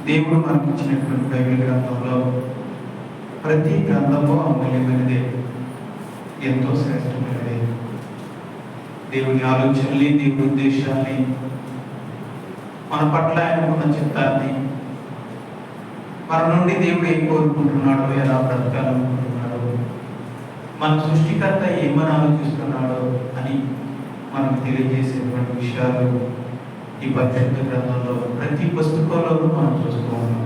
దేవుడు మనకి ఇచ్చినటువంటి బైబిల్ గ్రంథంలో ప్రతి గ్రంథము అమూల్యమైనదే, ఎంతో శ్రేష్టమైనదే. దేవుని ఆలోచనల్ని, దేవుని ఉద్దేశాల్ని, మన పట్ల ఆయనకున్న చిత్తాన్ని, మన నుండి దేవుడు ఏం కోరుకుంటున్నాడో, ఎలా బ్రతకాలనుకుంటున్నాడో, మన సృష్టికర్త ఏమని ఆలోచిస్తున్నాడో అని మనకు తెలియజేసేటువంటి విషయాలు ఈ పరిశుద్ధ గ్రంథంలో ప్రతి పుస్తకంలోనూ మనం చూస్తూ ఉన్నాం.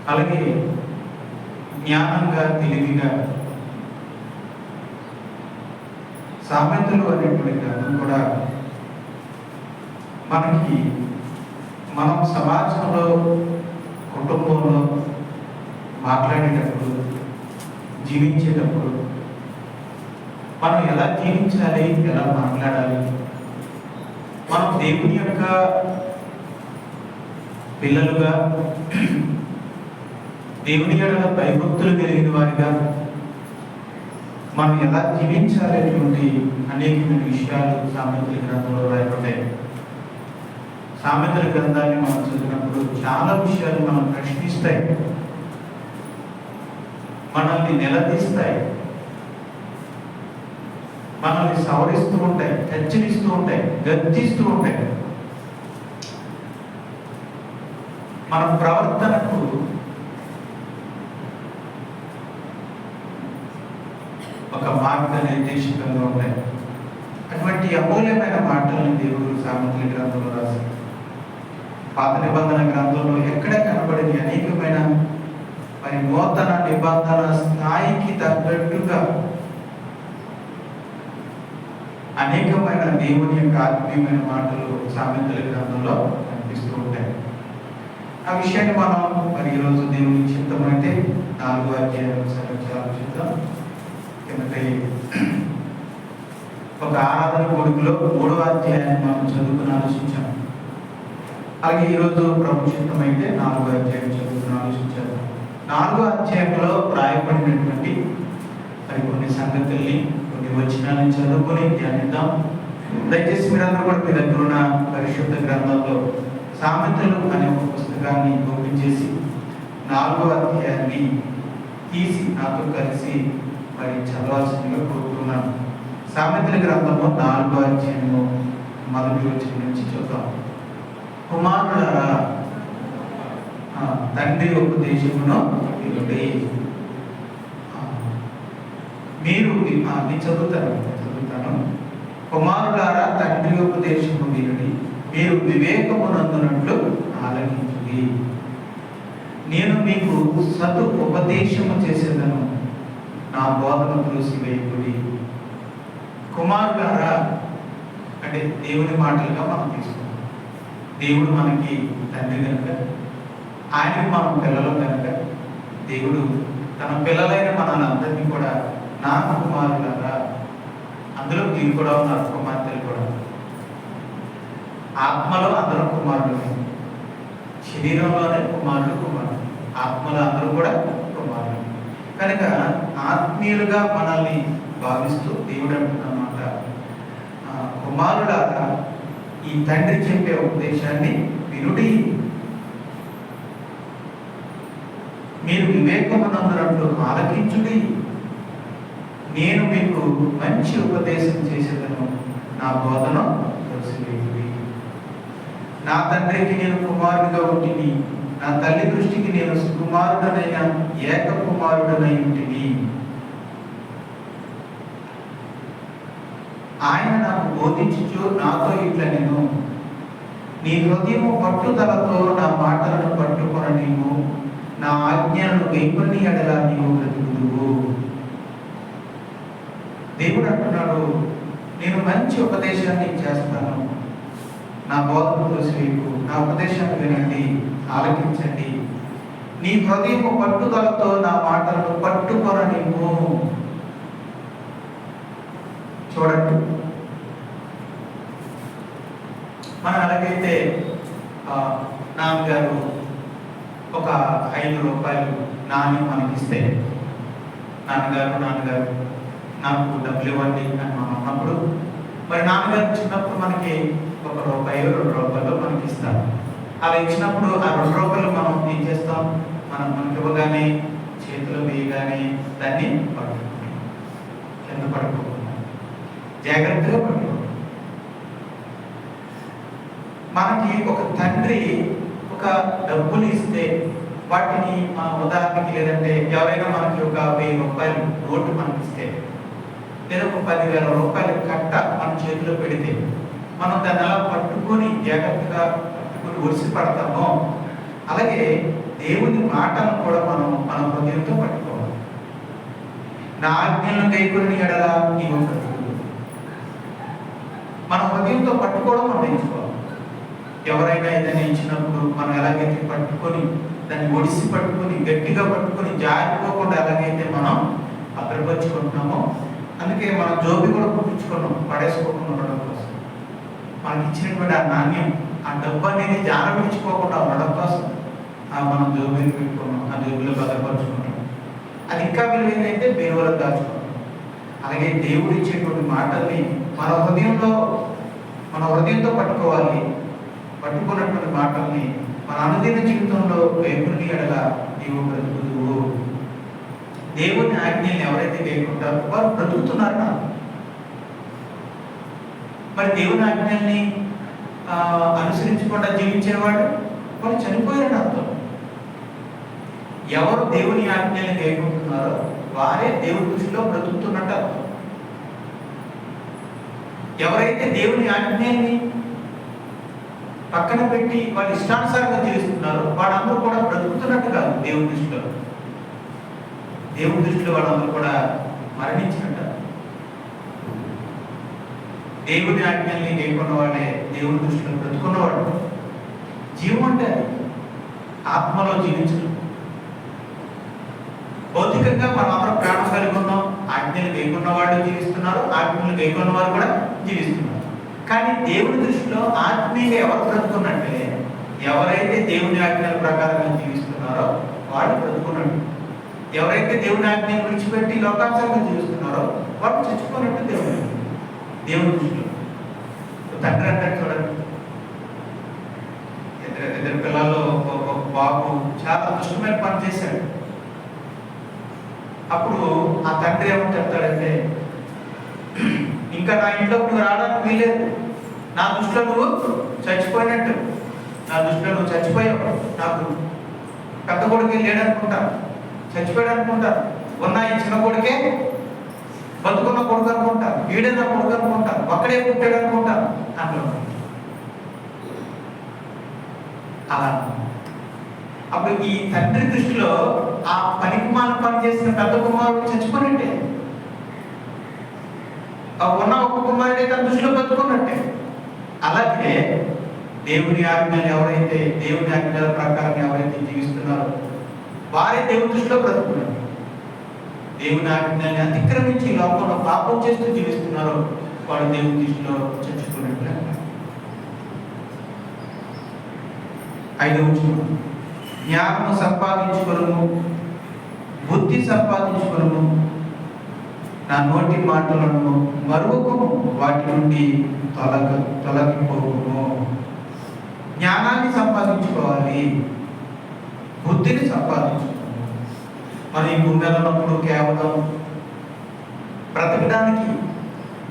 అలాగే జ్ఞానంగా, తెలివిగా సామెతలు అనేటువంటి గ్రంథం కూడా మనకి మనం సమాజంలో, కుటుంబంలో మాట్లాడేటప్పుడు, జీవించేటప్పుడు మనం ఎలా జీవించాలి, ఎలా మాట్లాడాలి, మనం దేవుని యొక్క పిల్లలుగా, దేవుని యొక్క భయభక్తులు కలిగిన వారిగా మనం ఎలా జీవించాలనేటువంటి అనేకమైన విషయాలు సామెతల గ్రంథంలో రాయబడ్డాయి. సామెతల గ్రంథాన్ని మనం చదివినప్పుడు చాలా విషయాలు మనం ప్రశ్నిస్తాయి, మనల్ని నిలదీస్తాయి, మనల్ని సవరిస్తూ ఉంటాయి, హెచ్చరిస్తూ ఉంటాయి, గర్జిస్తూ ఉంటాయి. మన ప్రవర్తనకు ఒక మార్గనిర్దేశకంగా ఉంటాయి. అటువంటి అమూల్యమైన మాటలను దేవుడు సామెతల గ్రంథంలో రాశారు. పాత నిబంధన గ్రంథంలో ఎక్కడ కనబడిన అనేకమైన మరి నూతన నిబంధన స్థాయికి తగ్గట్టుగా అనేకమైన దేవుని యొక్క ఆత్మీయమైన మాటలు సామెతల గ్రంథంలో కనిపిస్తూ ఉంటాయి. ఆ విషయాన్ని మనం మరి ఈరోజు దేవుని చిత్తం అంటే 4వ అధ్యాయం ఆలోచిద్దాం. ఎందుకంటే ఒక ఆరాధన కోడికలో 3వ అధ్యాయాన్ని మనం చదువుకుని ఆలోచించాం. అలాగే ఈరోజు ప్రభు చిత్తం అయితే 4వ అధ్యాయం చదువుకుని ఆలోచించాము. 4వ అధ్యాయంలో రాయబడినటువంటి మరి కొన్ని సంగతుల్ని, కొన్ని వచనాలను చదువుకొని ధ్యానిద్దాం. దయచేసి మీరందరూ కూడా మీ దగ్గర ఉన్న పరిశుద్ధ గ్రంథంలో సామెతలు అనే ఒక పుస్తకాన్ని ఓపెన్ చేసి 4వ అధ్యాయాన్ని తీసి నాతో కలిసి మరి చదవాల్సిందిగా కోరుతున్నాను. సామెతల గ్రంథము 4వ అధ్యాయము 1వ వచనం నుంచి చూద్దాం. కుమారులారా, తండ్రి ఉపదేశమును వినుడి. మీరు నేను చదువుతాను. కుమారులారా, తండ్రి ఉపదేశము వినుడి, మీరు వివేకమునందునట్లు ఆలకించుడి. నేను మీకు సతు ఉపదేశము చేసేదను, నా బోధను త్రోసివేయుడి. కుమారులారా అంటే దేవుని మాటలుగా మనం తీసుకుంటాం. దేవుడు మనకి తండ్రి కనుక, ఆయనకు మనం పిల్లలు కనుక, దేవుడు తన పిల్లలైన మనల్ని కూడా నా కుమారులారా, అందులో మీరు కూడా ఉన్నారు, కుమార్తెలు కూడా. ఆత్మలో అందరూ కుమారులు, శరీరంలోనే కుమారులు, ఆత్మలో అందరూ కూడా కుమారులు. కనుక ఆత్మీయులుగా మనల్ని భావిస్తూ దేవుడు అంటున్నమాట, కుమారులారా ఈ తండ్రి చెప్పే ఉపదేశాన్ని వినుడి, మీరు వివేకమునందునట్లు ఆలకించుడి. నేను మీకు మంచి ఉపదేశం చేసేదను, నా బోధన త్రోసివేయుడి. నా తండ్రికి నేను కుమారుడిగా ఉంటిని, నా తల్లి దృష్టికి నేను సుకుమారుడనైన ఏక కుమారుడనై ఉంటిని. ఆయన నాకు బోధించుచు నాతో ఇట్లా నేను, నీ హృదయము పట్టుదలతో నా మాటలను పట్టుకొన నీవు, నా ఆజ్ఞలను గైకొని ఎడల నీవు బ్రతుకుదువు. దేవుడు అంటున్నాడు, నేను మంచి ఉపదేశాన్ని చేస్తాను, నా బోధను త్రోసివేయకు, నా ఉపదేశాన్ని వినండి, ఆలకించండి. నీ హృదయము పట్టుదలతో నా మాటలను పట్టుకొన నీవు. చూడండి, మనం ఎలాగైతే నాన్నగారు ఒక 5 రూపాయలు నాణ్యం మనకిస్తే, నాన్నగారు నాకు డబ్బులు ఇవ్వండి అని మనం అన్నప్పుడు, మరి నాన్నగారు చిన్నప్పుడు మనకి 1 రూపాయి 2 రూపాయలు మనకి ఇస్తారు. అలా ఇచ్చినప్పుడు ఆ రూ. 2 మనం ఏం చేస్తాం? మనకి ఇవ్వగానే చేతిలో వేయగానే దాన్ని పట్టుకుంటాం, కింద పట్టుకోకుండా జాగ్రత్తగా పట్టుకుంటాం. మనకి ఒక తండ్రి ఒక డబ్బులు ఇస్తే వాటిని ఉదాహరణకి లేదంటే ఎవరైనా మనకి ఒక 1000 రూపాయలు నోటు మనకి ఇస్తే లేదా ఒక 10,000 రూపాయల కట్ట మన చేతిలో పెడితే మనం దాన్ని అలా పట్టుకొని జాగ్రత్తగా పట్టుకొని ఒడిసి పడతామో, అలాగే దేవుని మాటలను కూడా మనం మన హృదయంతో పట్టుకోవాలి. నా ఆజ్ఞలను గైకొని ఎడల నీవు బ్రతుకుదువు. మన హృదయంతో పట్టుకోవడం మనం నేర్చుకోవాలి. ఎవరైనా ఏదైనా ఇచ్చినప్పుడు మనం ఎలాగైతే పట్టుకొని దాన్ని ఒడిసి పట్టుకొని గట్టిగా పట్టుకొని జారిపోకుండా ఎలాగైతే మనం భద్రపరుచుకుంటున్నామో, అందుకే మనం జోబి కూడా కుట్టించుకున్నాం పడేసుకోకుండా ఉండడం కోసం. మనకి ఇచ్చినటువంటి ఆ నాణ్యం, ఆ డబ్బు అనేది జాన విడిచిపోకుండా ఉండడం కోసం మనం జోబిని పెట్టుకున్నాం, ఆ జోబిలో భద్రపరుచుకుంటాం. అది ఇంకా విలువైందైతే బీరువాలో దాచుకుంటాం. అలాగే దేవుడు ఇచ్చేటువంటి మాటల్ని మన హృదయంతో పట్టుకోవాలి. పట్టుకున్నటువంటి మాటల్ని మన అనుదిన జీవితంలో వేపుని ఎడల నీవు బ్రతుకుదువు. దేవుని ఆజ్ఞల్ని ఎవరైతే వేయకుంటారో వారు బ్రతుకుతున్నారని. మరి దేవుని ఆజ్ఞల్ని అనుసరించకుండా జీవించేవాడు వాడు చనిపోయారని అర్థం. ఎవరు దేవుని ఆజ్ఞల్ని వేయకుంటున్నారో వారే దేవుని దృష్టిలో బ్రతుకుతున్నట్టు అర్థం. ఎవరైతే దేవుని ఆజ్ఞల్ని పక్కన పెట్టి వాళ్ళు ఇష్టానుసారంగా జీవిస్తున్నారు వాళ్ళందరూ కూడా బ్రతుకుతున్నట్టు కాదు దేవుని దృష్టిలో. దేవుని దృష్టిలో వాళ్ళందరూ కూడా మరణించినట్ట. దేవుని ఆజ్ఞల్ని లేకున్న వాళ్ళే దేవుని దృష్టిలో బ్రతుకున్నవాడు. జీవం అంటే ఆత్మలో జీవించడం. భౌతికంగా మనం అందరం ప్రాణం కలిగి ఉన్నాం. ఆజ్ఞలు లేకున్న వాళ్ళు జీవిస్తున్నారు, ఆజ్ఞలు లేకున్న వారు కూడా జీవిస్తున్నారు. కానీ దేవుని దృష్టిలో ఆత్మీయంగా ఎవరు బ్రతుకున్నట్టే, ఎవరైతే దేవుని ఆజ్ఞల ప్రకారంగా జీవిస్తున్నారో వాడు బ్రతుకున్నట్టు. ఎవరైతే దేవుని ఆజ్ఞను విడిచిపెట్టి లోకానుసారంగా జీవిస్తున్నారో వాడు చచ్చిపోయినట్టు దేవుని దృష్టిలో. తండ్రి అంటాడు చూడండి, ఇద్దరు పిల్లల్లో ఒక బాబు చాలా దుష్టమైన పని చేశాడు. అప్పుడు ఆ తండ్రి ఏమని చెప్తాడంటే, ఇంకా నా ఇంట్లో నువ్వు రావడానికి వీలేదు, నా దృష్టిలో నువ్వు చచ్చిపోయినట్టు, నా దృష్టిలో నువ్వు చచ్చిపోయావు, నాకు పెద్ద కొడుకే లేడనుకుంటాను, చచ్చిపోయాడు అనుకుంటాను, ఉన్న ఈ చిన్న కొడుకే బతుకున్న కొడుకు అనుకుంటాను, వీడేనా కొడుకు అనుకుంటాను, ఒక్కడే పుట్టాడు అనుకుంటాను అంటాడు. అలా అప్పుడు ఈ తండ్రి దృష్టిలో ఆ పనికిమాల పని చేసిన పెద్ద కుమారుడు చచ్చిపోయినట్టే, ఉన్న ఒక కుమారుడే తన దృష్టిలో బతుకున్నట్టే. అలాగే దేవుని ఆజ్ఞలు ఎవరైతే దేవుని ఆజ్ఞల ప్రకారం ఎవరైతే జీవిస్తున్నారో వారే దేవుని దృష్టిలో బ్రతుకున్నారు. దేవుని ఆజ్ఞల్ని అతిక్రమించి లోకంలో పాపం చేస్తూ జీవిస్తున్నారో వాడు దేవుని దృష్టిలో చచ్చిపోయినట్లే. 5వ వచనం, జ్ఞానము సంపాదించుకొనుము, బుద్ధి సంపాదించుకొనుము, నా నోటి మాటలను మరువకుము, వాటి నుండి తొలగిపోకుము. జ్ఞానాన్ని సంపాదించుకోవాలి, బుద్ధిని సంపాదించుకోవాలి. మనం ఈ భూమి మీద ఉన్నప్పుడు కేవలం బ్రతకడానికి,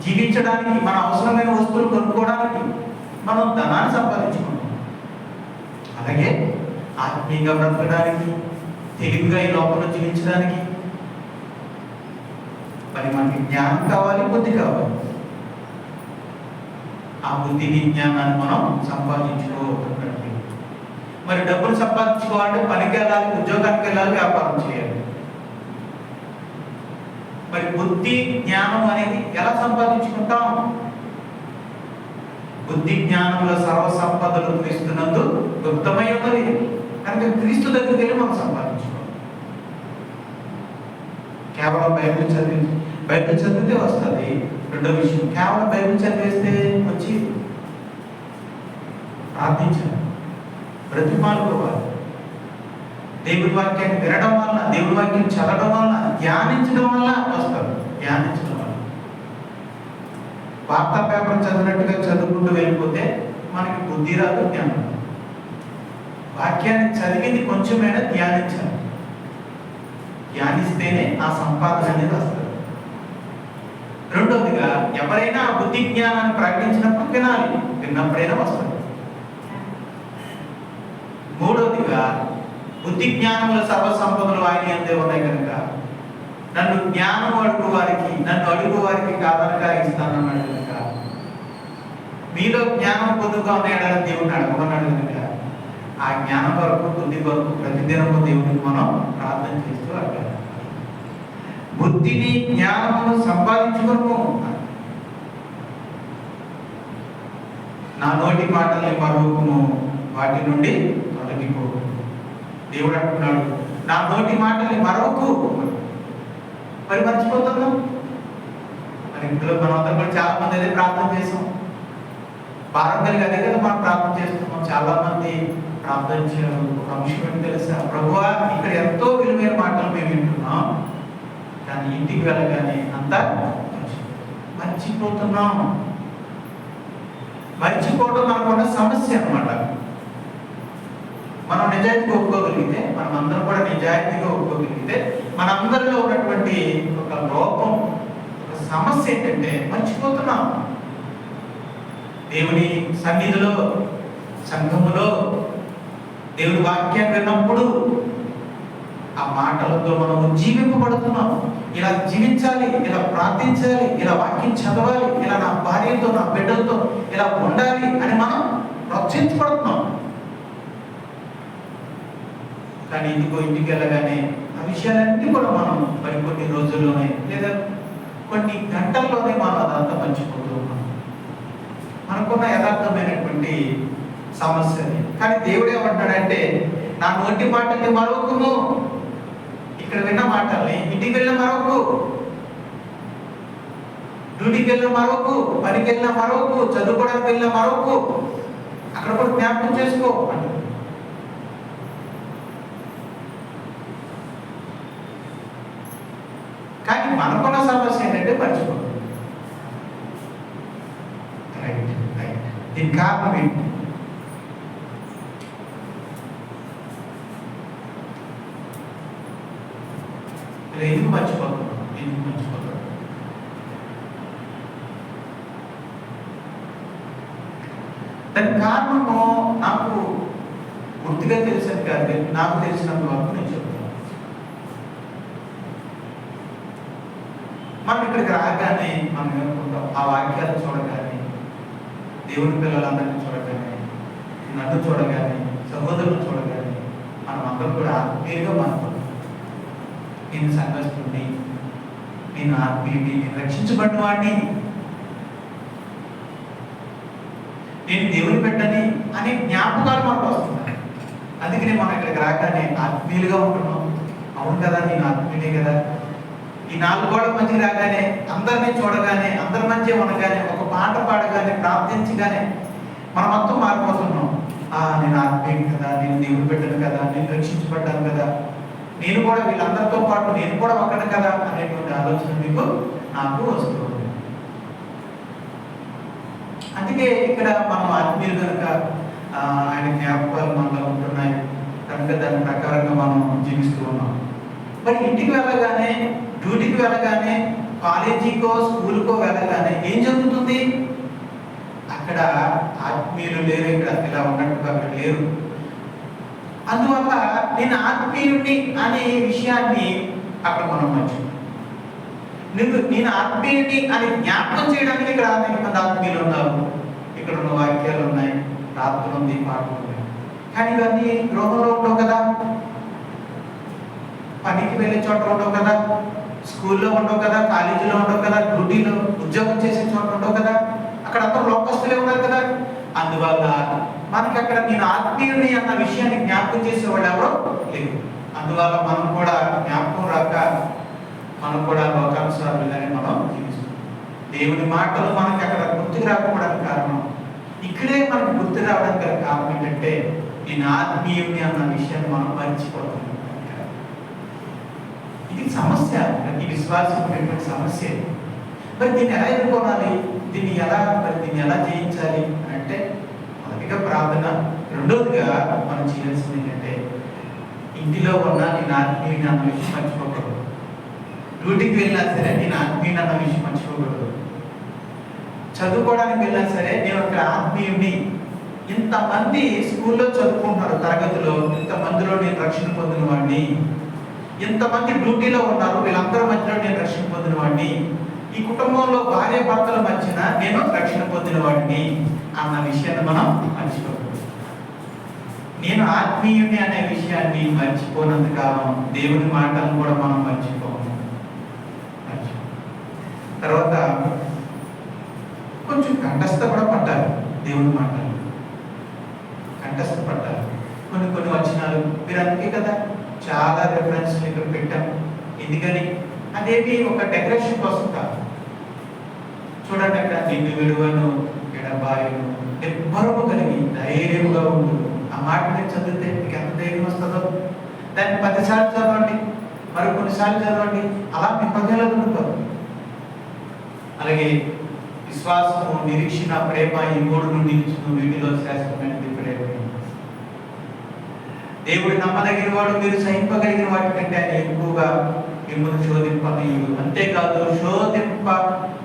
జీవించడానికి, మన అవసరమైన వస్తువులు కొనుక్కోవడానికి మనం ధనాన్ని సంపాదించుకుంటాం. అలాగే ఆత్మీయంగా బ్రతకడానికి, తెలివిగా ఈ లోకంలో జీవించడానికి మరి మనకి జ్ఞానం కావాలి, బుద్ధి కావాలి. ఆ బుద్ధిని, జ్ఞానాన్ని మనం సంపాదించుకోవాలి. మరి డబ్బులు సంపాదించుకోవాలంటే పనికి వెళ్ళాలి, ఉద్యోగానికి వెళ్ళాలి, వ్యాపారం చేయాలి. మరి బుద్ధి, జ్ఞానం అనేది ఎలా సంపాదించుకుంటాం? బుద్ధి జ్ఞానంలో సర్వ సంపదలు క్రీస్తునందు గుప్తమై ఉన్నది కనుక క్రీస్తు దగ్గరికి వెళ్ళి మనం సంపాదించుకోవాలి. కేవలం బైబిల్ చదివితే వస్తుంది. రెండో విషయం, కేవలం బైబిల్ చదివేస్తే వచ్చి ప్రార్థించాలి, బ్రతిమాలుకోవాలి. దేవుడి వాక్యాన్ని వినడం వల్ల, దేవుడి వాక్యం చదవడం వల్ల, ధ్యానించడం వల్ల వస్తారు. ధ్యానించడం వల్ల వార్తా పేపర్ చదివినట్టుగా చదువుకుంటూ వెళ్ళిపోతే మనకి బుద్ధి రాదు, జ్ఞానం రాదు. వాక్యాన్ని చదివింది కొంచెమైనా ధ్యానించాలి. ధ్యానిస్తేనే ఆ సంపాదన అనేది వస్తుంది. రెండవదిగా ఎవరైనా బుద్ధి జ్ఞానాన్ని ప్రకటించినప్పుడు వినాలి, విన్నప్పుడైనా వస్తుంది. మూడవదిగా బుద్ధి జ్ఞానముల సర్వసంపదలు ఆయన అంతే ఉన్నాయి కనుక నన్ను జ్ఞానం అడుగు వారికి, నన్ను అడుగు వారికి కాదనగా ఇస్తానన్నాడు కనుక మీలో జ్ఞానం పొందుగా ఉన్నాడని దేవుడిని అడగమన్నాడు కనుక ఆ జ్ఞానం కొరకు, బుద్ధి కొరకు ప్రతిదినము దేవుడికి మనం ప్రార్థన చేస్తూ అడగాలి. బుద్ధిని జ్ఞానమును సంపాదించుకును. నా నోటి మాటల్ని మరువకుము, వాటి నుండి తొలగిపో. దేవుడు అంటున్నాడు, నా నోటి మాటల్ని మరవకు. మరి మర్చిపోతున్నాం. మరి ఇంట్లో మనందరం కూడా చాలా మంది అదే ప్రార్థన చేసాం. భారం కలిగి అదే కదా మనం ప్రార్థన చేస్తున్నాం. చాలా మంది ప్రార్థన చేయడం ఒక అంశం ఏంటి తెలుసా? ప్రభువా, ఇక్కడ ఎంతో విలువైన మాటలు మేము వింటున్నాం, కానీ ఇంటికి వెళ్ళగానే అంతా మర్చిపోతున్నాం. మర్చిపోవడం మనకున్న సమస్య అన్నమాట. మనం నిజాయితీగా ఒప్పుకోగలిగితే, మనం అందరం కూడా నిజాయితీగా ఒప్పుకోగలిగితే, మనందరిలో ఉన్నటువంటి ఒక లోపం, ఒక సమస్య ఏంటంటే మర్చిపోతున్నాం. దేవుని సన్నిధిలో, సంఘములో దేవుని వాక్యాన్ని విన్నప్పుడు ఆ మాటలతో మనం జీవింపబడుతున్నాం. ఇలా జీవించాలి, ఇలా ప్రార్థించాలి, ఇలా వాక్యం చదవాలి, ఇలా నా భార్యతో, నా బిడ్డలతో ఇలా ఉండాలి అని మనం ప్రోత్సహించబడుతున్నాం. కానీ ఇంటికి వెళ్ళగానే ఆ విషయాలన్నీ కూడా మనం మరి కొన్ని రోజుల్లోనే లేదా కొన్ని గంటల్లోనే మనం అదంతా మర్చిపోతూ ఉన్నాం. మనకున్న యథార్థమైనటువంటి సమస్య. కానీ దేవుడు ఏమంటాడంటే, నా నోటి మాటల్ని మరొకము. ఇక్కడ విన్న మాటల్ని ఇంటికి వెళ్ళిన మరొకు, డ్యూటీకి వెళ్ళిన మరొకు, పనికి వెళ్ళిన మరొకు, చదువుకోవడానికి వెళ్ళిన మరొకు, అక్కడ కూడా జ్ఞాపకం చేసుకో అంటారు. కానీ మనకున్న సమస్య ఏంటంటే మర్చిపోతుంది. దీని కారణం ఏంటి? ఎందుకు మర్చిపోతున్నాం? దాని కారణము నాకు పూర్తిగా తెలిసేది కాదు, నాకు తెలిసినంత వరకు నేను చెప్తాను. మనం ఇక్కడికి రాగానే మనం ఏమనుకుంటాం, ఆ వాక్యాలు చూడగానే, దేవుని పిల్లలందరినీ చూడగానే, నన్ను చూడగానే, సహోదరులను చూడగానే మనం అందరూ కూడా ఆత్మీయంగా మనకుంటాం. నేను సంఘస్థుడిని, నేను ఆత్మీయుడిని, నేను రక్షించబడిన వాడిని, నేను దేవుని బిడ్డని అనే జ్ఞాపకాలు మనకు వస్తున్నాయి. అందుకనే మనం ఇక్కడికి రాగానే ఆత్మీయులుగా ఉంటున్నాం. అవును కదా, నేను ఆత్మీయుడే కదా. ఈ 4 గోడల మధ్య రాగానే, అందరినీ చూడగానే, అందరి మధ్య ఉండగానే, ఒక పాట పాడగానే, ప్రార్థించగానే మనం మొత్తం మారిపోతున్నాం. నేను ఆత్మీయుడు కదా, నేను దేవుని బిడ్డను కదా, నేను రక్షించబడ్డాను కదా, నేను కూడా వీళ్ళందరితో పాటు నేను కూడా ఒకటి కదా అనేటువంటి ఆలోచన మీకు నాకు వస్తుంది. అందుకే ఇక్కడ మనం ఆత్మీయులు కనుక ఆయన జ్ఞాపకాలు మనలో ఉంటున్నాయి కనుక దాని ప్రకారంగా మనం జీవిస్తూ ఉన్నాం. మరి ఇంటికి వెళ్ళగానే, డ్యూటీకి వెళ్ళగానే, కాలేజీకో స్కూల్కో వెళ్ళగానే ఏం జరుగుతుంది? అక్కడ ఆత్మీయులు లేరు, ఇక్కడ ఇలా ఉన్నట్టుగా అక్కడ లేరు. అందువల్ల నేను ఆత్మీయుడిని అనే విషయాన్ని అక్కడ మనం మర్చిపోయాం. నేను ఆత్మీయుడిని అని జ్ఞాపకం చేయడానికి ఇక్కడ అనేక మంది ఆత్మీయులు ఉన్నారు. ఇక్కడ ఉన్న వాక్యాలు ఉన్నాయి, ప్రార్థన ఉంది, పాటలు ఉన్నాయి. కానీ ఇవన్నీ గృహంలో ఉండవు కదా, పనికి వెళ్ళే చోట ఉండవు కదా, స్కూల్లో ఉండవు కదా, కాలేజీలో ఉండవు కదా, డ్యూటీలో ఉద్యోగం చేసే చోట ఉండవు కదా, అక్కడ అందరూ లోకస్తులే ఉన్నారు కదా. అందువల్ల మనకి అక్కడ నేను ఆత్మీయుడిని అన్న విషయాన్ని జ్ఞాపకం చేసేవాళ్ళు ఎవరో లేరు. అందువల్ల మనం కూడా జ్ఞాపకం రాక మనం కూడా లోకానుసారులుగానే మనం జీవిస్తాం. దేవుని మాటలు మనకి అక్కడ గుర్తుకు రాకపోవడానికి కారణం, ఇక్కడే మనకు గుర్తు రావడానికి గల కారణం ఏంటంటే నేను ఆత్మీయుడిని అన్న విషయాన్ని మనం మర్చిపోతాం. ఇది సమస్య, ప్రతి విశ్వాసం ఉన్నటువంటి సమస్య. మరి దీన్ని ఎలా ఎదుర్కోవాలి, దీన్ని ఎలా జయించాలి అంటే ఒకటిగా ప్రార్థన. రెండోదిగా మనం చేయాల్సింది ఏంటంటే ఇంటిలో ఉన్న నేను ఆత్మీయుని అన్న విషయం మర్చిపోకూడదు. డ్యూటీకి వెళ్ళినా సరే నేను ఆత్మీయుని అన్న విషయం మర్చిపోకూడదు. చదువుకోవడానికి వెళ్ళినా సరే నేను ఒక ఆత్మీయుడిని. ఇంతమంది స్కూల్లో చదువుకుంటున్నారు తరగతిలో, ఇంతమందిలో నేను రక్షణ పొందిన వాడిని. ఇంతమంది డ్యూటీలో ఉన్నారు, వీళ్ళందరి మధ్యలో నేను రక్షణ పొందిన వాడిని. ఈ కుటుంబంలో భార్య భర్తల మధ్యన నేను రక్షణ పొందిన వాడిని అన్న విషయాన్ని మనం మర్చిపోకూడదు. నేను ఆత్మీయుని అనే విషయాన్ని మర్చిపోయినంత కాలం దేవుని మాటలను కూడా మనం మర్చిపోము. తర్వాత కొంచెం కంఠస్థ కూడా పడ్డారు దేవుని మాటలు, కంఠస్థ పడ్డారు. కొన్ని వచనాలు మీరు అందుకే కదా చాలా రెఫరెన్స్లు ఇక్కడ పెట్టాం. ఎందుకని అదేమి ఒక డెకరేషన్ కోసం కాదు. చూడండి అక్కడ నిన్ను విడువను ఎడబాయను నిబ్బరము కలిగి ధైర్యముగా ఉండు. ఆ మాట మీరు చదివితే మీకు ఎంత ధైర్యం వస్తుందో దాన్ని 10 సార్లు చదవండి, మరి కొన్నిసార్లు చదవండి, అలా మీ హృదయంలో ఉండిపోదు. అలాగే విశ్వాసము, నిరీక్షణ, ప్రేమ ఈ 3 నిలిచును, వీటిలో శాశ్వతమైనది ప్రేమ. దేవుడు నమ్మదగిన వాడు, మీరు సహింపగలిగిన వాటి కంటే ఆయన ఎక్కువగా మిమ్మల్ని శోధింపనీయుడు. అంతేకాదు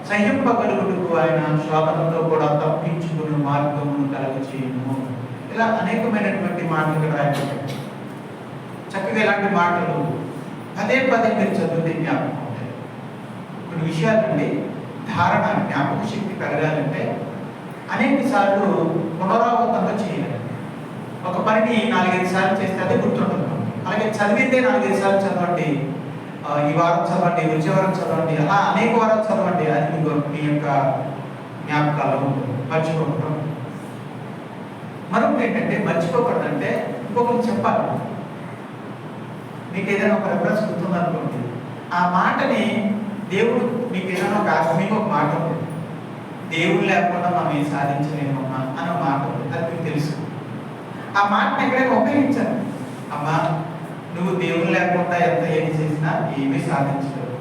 సహింపగలుగుటకు ఆయన శోధనతో కూడా తప్పించుకుని మార్గమును కలగచేయును. ఇలా అనేకమైనటువంటి మాటలు ఇక్కడ రాయబడ్డాయి. చక్కగా ఇలాంటి మాటలు పదే మీరు చదివితే జ్ఞాపకం ఉంటాయి. కొన్ని విషయాలండి ధారణ, జ్ఞాపక శక్తి పెరగాలంటే అనేక సార్లు పునరావృతంగా చేయాలి. ఒక పనిని 4-5 సార్లు చేస్తే అదే గుర్తుంటుంది. అలాగే చదివితే 4-5 సార్లు చదవండి, ఈ వారం చదవండి, వచ్చే వారం చదవండి, అలా అనేక వారాలు చదవండి. అది మీ యొక్క జ్ఞాపకాలు మర్చిపోకూడదు. మరొకటి ఏంటంటే మర్చిపోకూడదంటే ఇంకొకరికి చెప్పాలి. మీకు ఏదైనా ఒక రెఫరెన్స్ గుర్తుందనుకోండి, ఆ మాటని దేవుడు మీకు ఏదైనా ఒక ఆత్మీయ ఒక మాట ఉంది, దేవుడు లేకుండా మనం ఏం సాధించలేమమ్మా అన్న మాట ఉంది, అది మీకు తెలుసు. ఆ మాటను ఎక్కడైనా ఉపయోగించాలి. అమ్మా నువ్వు దేవుడు లేకుండా ఎంత ఏది చేసినా ఏమీ సాధించలేవు,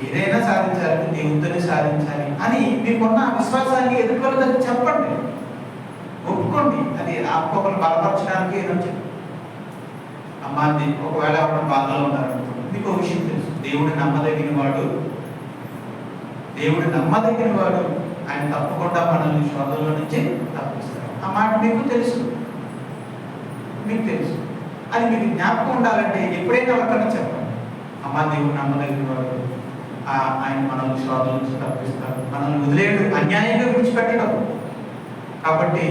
ఏదైనా సాధించాలి దేవుడితోనే సాధించాలి అని మీకున్న విశ్వాసాన్ని ఎదుర్కోలేదని చెప్పండి, ఒప్పుకోండి. అది ఒకరు బలపరచడానికి ఏదో చెప్పండి. అమ్మా ఒకవేళ ఎవరైనా బాధలో ఉన్నారనుకోండి, మీకు ఒక విషయం తెలుసు, దేవుడు నమ్మదగిన వాడు, ఆయన తప్పకుండా మనల్ని శోధనలో నుంచి తప్పిస్తాడు. ఆ మాట మీకు తెలుసు. అది మీకు జ్ఞాపకం ఉండాలంటే ఎప్పుడైనా ఎవరికైనా చెప్పండి, అమ్మా దేవుడు నమ్మదగిన వాడు, ఆయన మనల్ని శోధన నుంచి తప్పిస్తాడు, మనల్ని వదిలేడు, అన్యాయంగా విడిచిపెట్టడం. కాబట్టి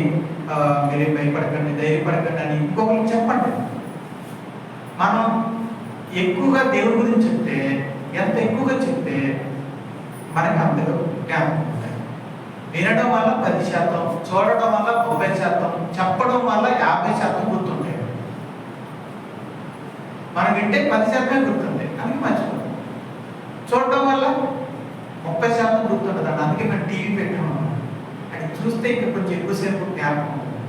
మీరేం భయపడకండి, ధైర్యపడకండి అని ఇంకొకరికి చెప్పండి. మనం ఎక్కువగా దేవుడి గురించి చెప్తే, ఎంత ఎక్కువగా చెప్తే మనకి అంతగా జ్ఞాపకం ఉంటాయి. వినడం వల్ల 10%, చూడటం వల్ల 30%, చెప్పడం వల్ల 50% గుర్తుంటాయి. మనం వింటే 10% గుర్తుంటాయి, అందుకే మర్చిపోతాం. చూడటం వల్ల 30% గుర్తుంటుంది. అందుకే మేము టీవీ పెట్టాము, అది చూస్తే ఇంకా కొంచెం ఎక్కువసేపు జ్ఞాపకం ఉంటుంది.